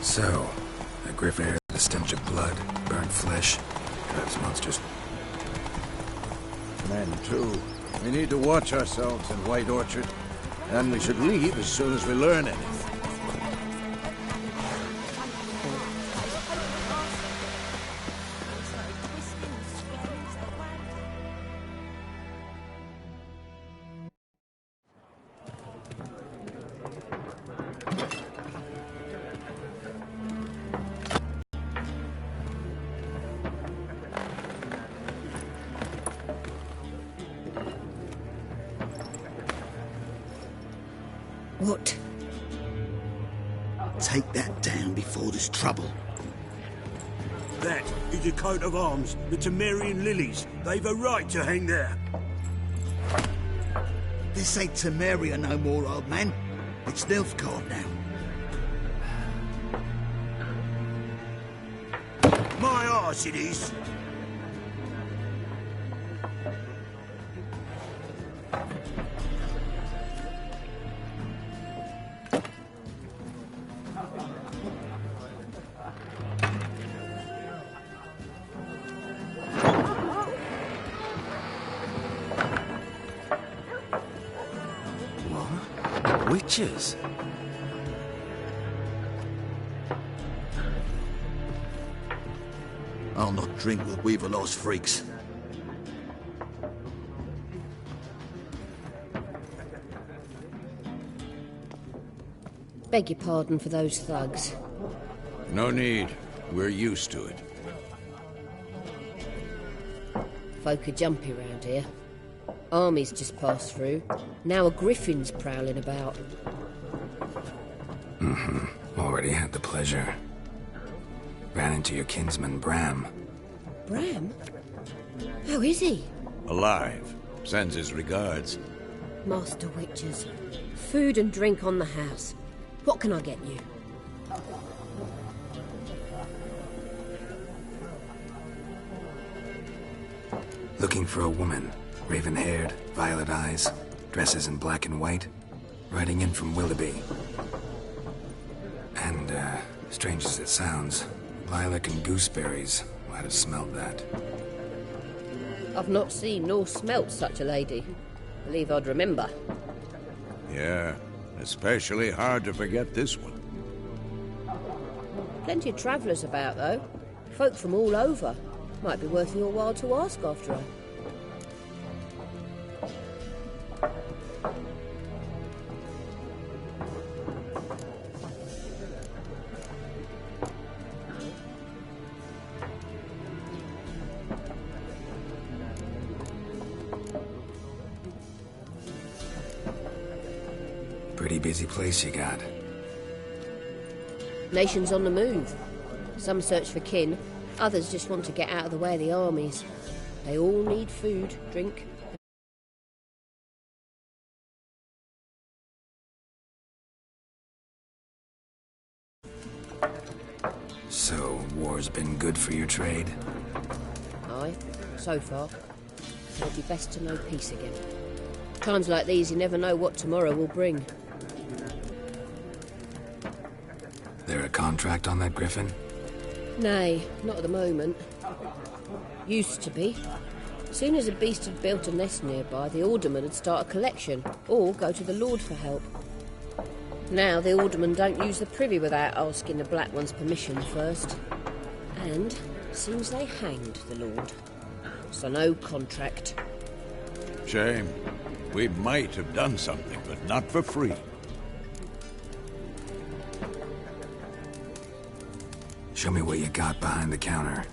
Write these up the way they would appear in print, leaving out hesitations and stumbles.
So, a griffin has the stench of blood, burnt flesh, drives monsters. Men, too. We need to watch ourselves in White Orchard, and we should leave as soon as we learn anything. What? Take that down before there's trouble. That is a coat of arms, the Temerian lilies. They've a right to hang there. This ain't Temeria no more, old man. It's Nilfgaard now. My arse it is. Witches? I'll not drink with Weaverlaw's freaks. Beg your pardon for those thugs. No need. We're used to it. Folk are jumpy round here. Armies just passed through. Now a griffin's prowling about. Already had the pleasure. Ran into your kinsman, Bram. Bram? How is he? Alive. Sends his regards. Master Witches. Food and drink on the house. What can I get you? Looking for a woman. Raven-haired, violet eyes, dresses in black and white. Riding in from Willoughby. And, strange as it sounds, lilac and gooseberries. Might have smelled that. I've not seen nor smelt such a lady. Believe I'd remember. Yeah, especially hard to forget this one. Plenty of travellers about, though. Folk from all over. Might be worth your while to ask after her. Pretty busy place you got. Nations on the move. Some search for kin, others just want to get out of the way of the armies. They all need food, drink. So, war's been good for your trade? Aye, so far. It'd be best to know peace again. Times like these, you never know what tomorrow will bring. There a contract on that griffin? Nay, not at the moment. Used to be. Soon as a beast had built a nest nearby, the alderman would start a collection, or go to the Lord for help. Now the aldermen don't use the privy without asking the Black One's permission first. And seems they hanged the Lord. So no contract. Shame. We might have done something, but not for free. Show me what you got behind the counter.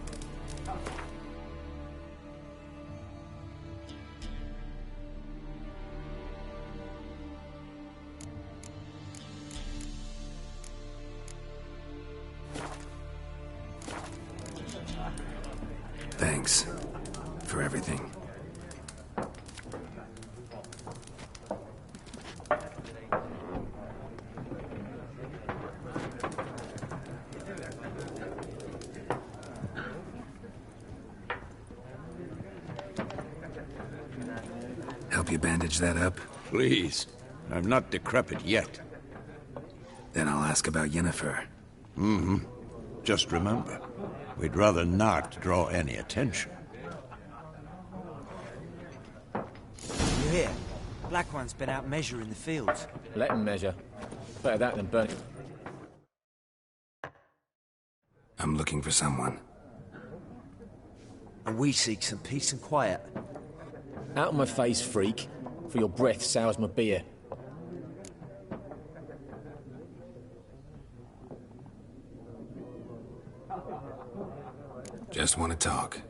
Thanks for everything. Help you bandage that up? Please. I'm not decrepit yet. Then I'll ask about Yennefer. Just remember, we'd rather not draw any attention. You hear? Black One's been out measuring the fields. Let him measure. Better that than burning. I'm looking for someone. And we seek some peace and quiet. Out of my face, freak, for your breath sours my beer. Just want to talk.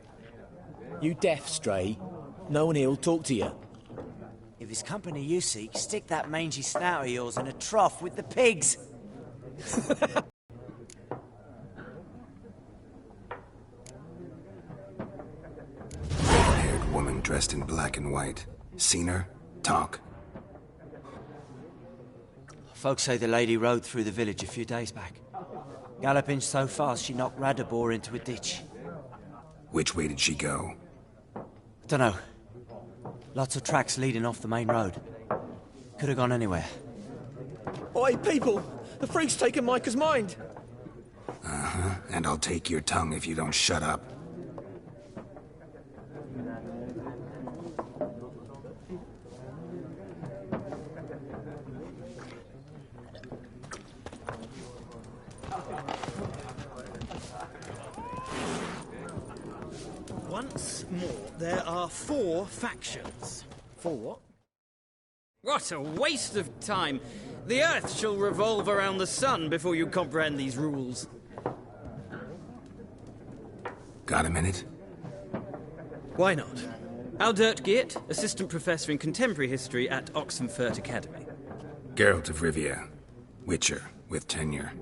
You deaf, Stray? No one here'll talk to you. If it's company you seek, stick that mangy snout of yours in a trough with the pigs. Red-haired woman dressed in black and white. Seen her? Talk. Folks say the lady rode through the village a few days back. Galloping so fast she knocked Radabor into a ditch. Which way did she go? Dunno. Lots of tracks leading off the main road. Could have gone anywhere. Oi, people! The freak's taken Micah's mind! Uh-huh, and I'll take your tongue if you don't shut up. Once more, there are 4 factions. 4 what? What a waste of time! The Earth shall revolve around the sun before you comprehend these rules. Got a minute? Why not? Aldert Geert, Assistant Professor in Contemporary History at Oxenfurt Academy. Geralt of Rivia. Witcher, with tenure.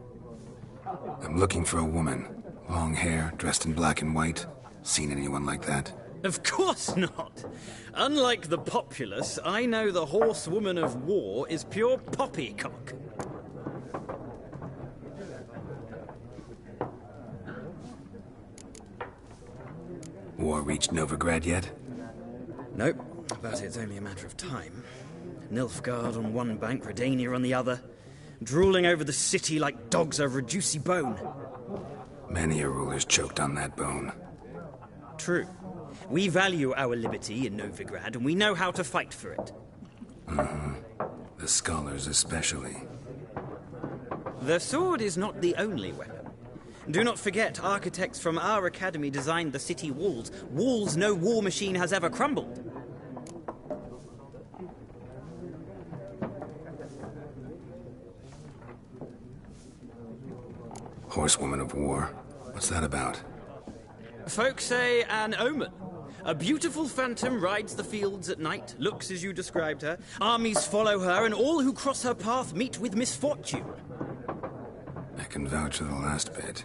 I'm looking for a woman. Long hair, dressed in black and white. Seen anyone like that? Of course not! Unlike the populace, I know the horsewoman of war is pure poppycock. War reached Novigrad yet? Nope, but it's only a matter of time. Nilfgaard on one bank, Redania on the other, drooling over the city like dogs over a juicy bone. Many a ruler's choked on that bone. True. We value our liberty in Novigrad, and we know how to fight for it. The scholars especially. The sword is not the only weapon. Do not forget, architects from our academy designed the city walls. Walls no war machine has ever crumbled. Horsewoman of war. What's that about? Folk say an omen. A beautiful phantom rides the fields at night, looks as you described her. Armies follow her, and all who cross her path meet with misfortune. I can vouch for the last bit.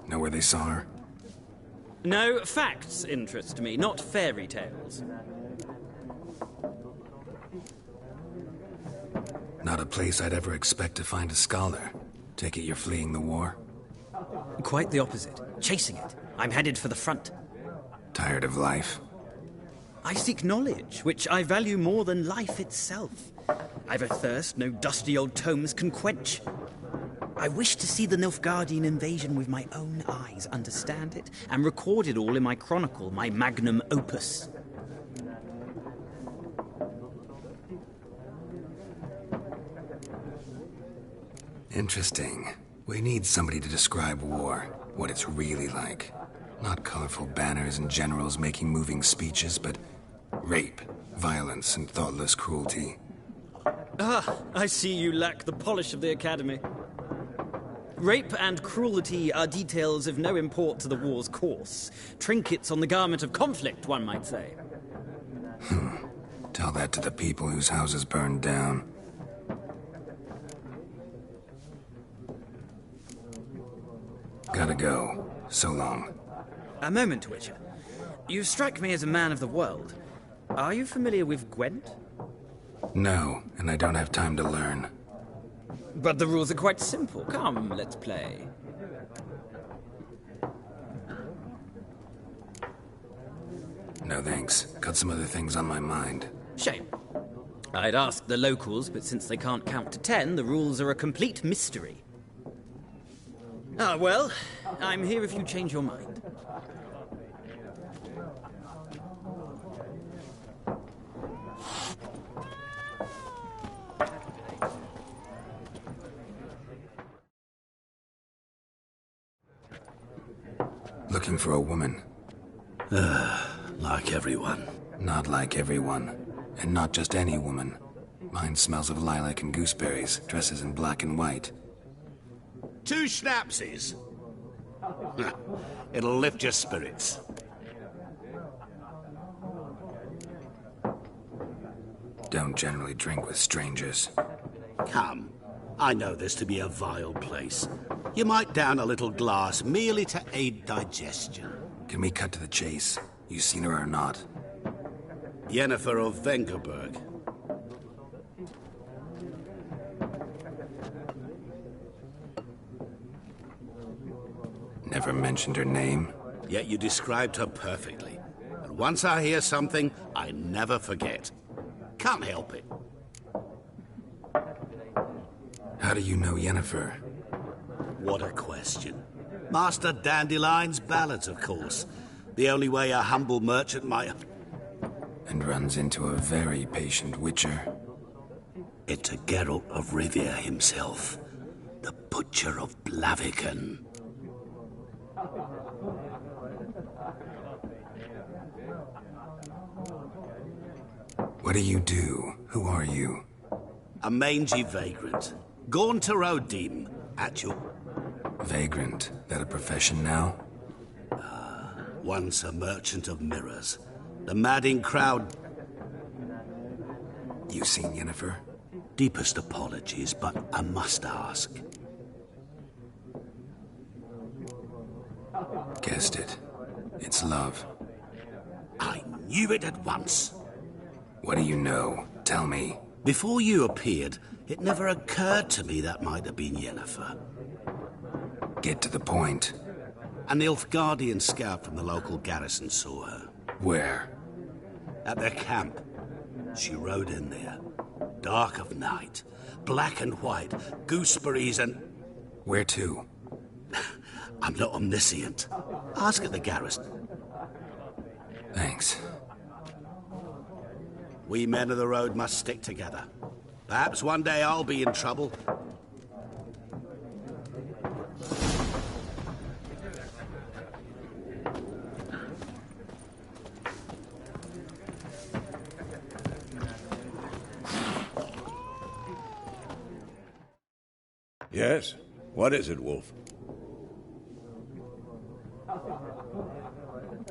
Know where they saw her? No, facts interest me, not fairy tales. Not a place I'd ever expect to find a scholar. Take it you're fleeing the war? Quite the opposite. Chasing it. I'm headed for the front. Tired of life? I seek knowledge, which I value more than life itself. I've a thirst no dusty old tomes can quench. I wish to see the Nilfgaardian invasion with my own eyes, understand it, and record it all in my chronicle, my magnum opus. Interesting. We need somebody to describe war, what it's really like. Not colorful banners and generals making moving speeches, but rape, violence, and thoughtless cruelty. Ah, I see you lack the polish of the Academy. Rape and cruelty are details of no import to the war's course. Trinkets on the garment of conflict, one might say. Tell that to the people whose houses burned down. Gotta go. So long. A moment, Witcher. You strike me as a man of the world. Are you familiar with Gwent? No, and I don't have time to learn. But the rules are quite simple. Come, let's play. No thanks. Got some other things on my mind. Shame. I'd ask the locals, but since they can't count to 10, the rules are a complete mystery. Ah, well, I'm here if you change your mind. Looking for a woman. Like everyone. Not like everyone. And not just any woman. Mine smells of lilac and gooseberries, dresses in black and white. 2 schnapsies. It'll lift your spirits. Don't generally drink with strangers. Come. I know this to be a vile place. You might down a little glass merely to aid digestion. Can we cut to the chase? You seen her or not? Yennefer of Vengerberg. Never mentioned her name? Yet you described her perfectly. And once I hear something, I never forget. Can't help it. How do you know Yennefer? What a question. Master Dandelion's ballads, of course. The only way a humble merchant might... And runs into a very patient witcher. It's a Geralt of Rivia himself. The Butcher of Blaviken. What do you do? Who are you? A mangy vagrant. Gone to Rodim, at your... Vagrant. That a profession now? Once a merchant of mirrors. The madding crowd... You seen Yennefer? Deepest apologies, but I must ask. Guessed it. It's love. I knew it at once. What do you know? Tell me. Before you appeared, it never occurred to me that might have been Yennefer. Get to the point. An Nilfgaardian scout from the local garrison saw her. Where? At their camp. She rode in there. Dark of night. Black and white. Gooseberries and... Where to? I'm not omniscient. Ask at the garrison. Thanks. We men of the road must stick together. Perhaps one day I'll be in trouble. Yes? What is it, Wolf?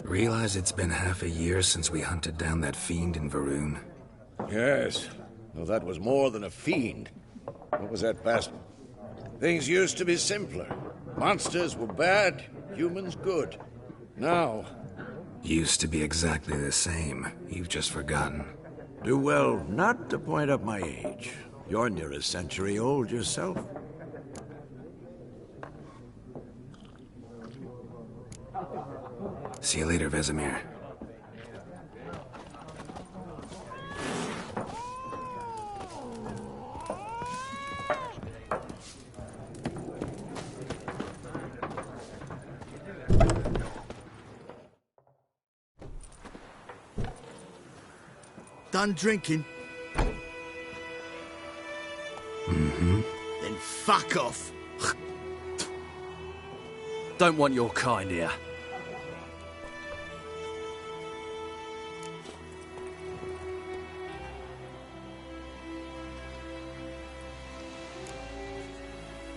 Realize it's been half a year since we hunted down that fiend in Varun? Yes. Well, that was more than a fiend. What was that bastard? Things used to be simpler. Monsters were bad, humans good. Now... Used to be exactly the same. You've just forgotten. Do well not to point up my age. You're near a century old yourself. See you later, Vesemir. Done drinking? Mm-hmm. Then fuck off. Don't want your kind here.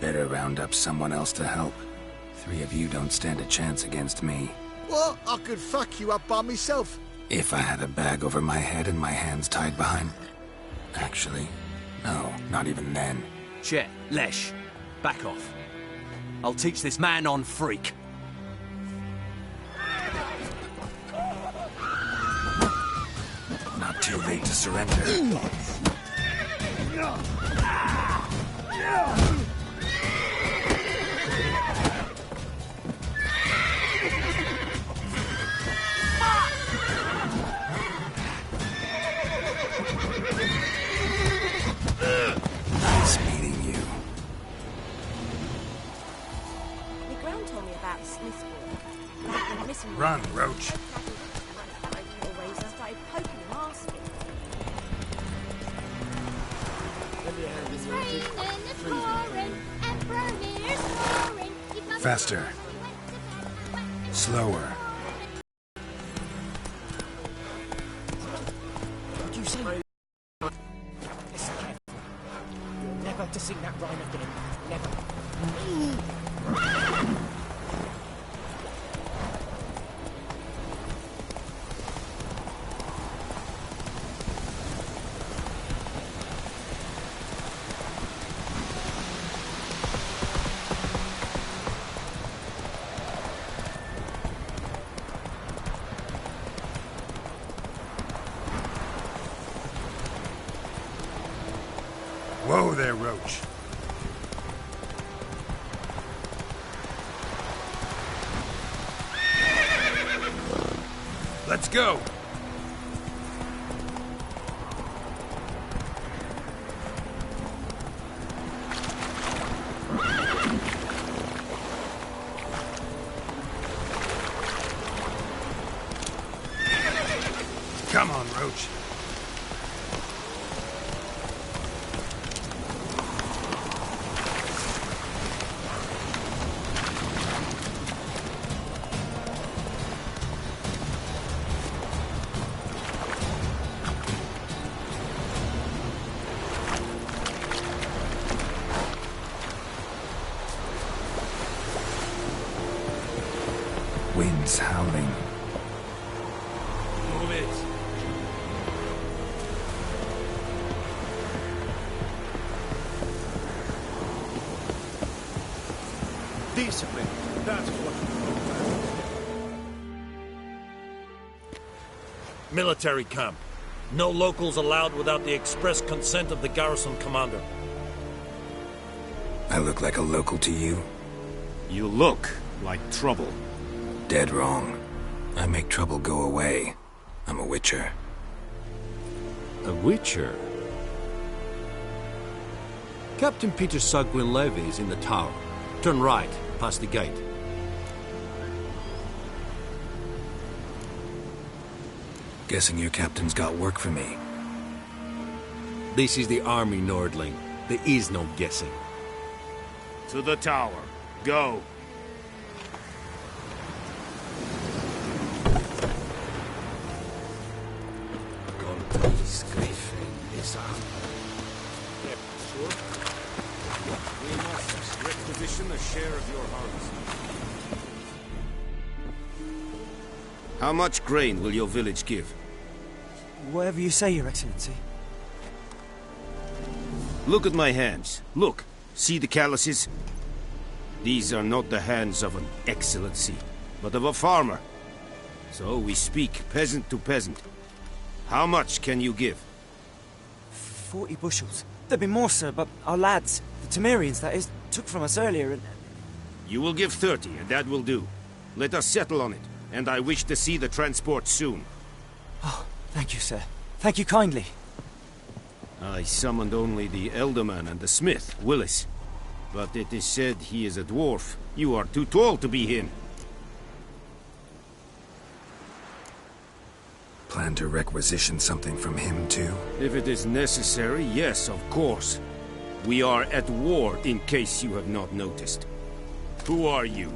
Better round up someone else to help. 3 of you don't stand a chance against me. What? I could fuck you up by myself. If I had a bag over my head and my hands tied behind... Actually, no, not even then. Chet, Lesh, back off. I'll teach this man on freak. Not too late to surrender. Nice meeting you. missing. Run, Roach. It's raining, it's pouring, and Bernie's roaring. Faster. Slower. What you say? Listen carefully. You're never to sing that rhyme again. Never. Whoa there, Roach. Let's go! Come on, Roach. Wind's howling. Move it. Discipline. That's what Military camp. No locals allowed without the express consent of the garrison commander. I look like a local to you? You look like trouble. Dead wrong. I make trouble go away. I'm a witcher. A witcher? Captain Peter Sagwin Levy is in the tower. Turn right, past the gate. Guessing your captain's got work for me. This is the army, Nordling. There is no guessing. To the tower. Go. We must requisition a share of your harvest. How much grain will your village give? Whatever you say, Your Excellency. Look at my hands. Look. See the calluses? These are not the hands of an excellency, but of a farmer. So we speak peasant to peasant. How much can you give? 40 bushels. There'd be more, sir, but our lads, the Temerians, that is, took from us earlier and... You will give 30, and that will do. Let us settle on it, and I wish to see the transport soon. Oh, thank you, sir. Thank you kindly. I summoned only the Elderman and the smith, Willis. But it is said he is a dwarf. You are too tall to be him. Plan to requisition something from him, too? If it is necessary, yes, of course. We are at war, in case you have not noticed. Who are you?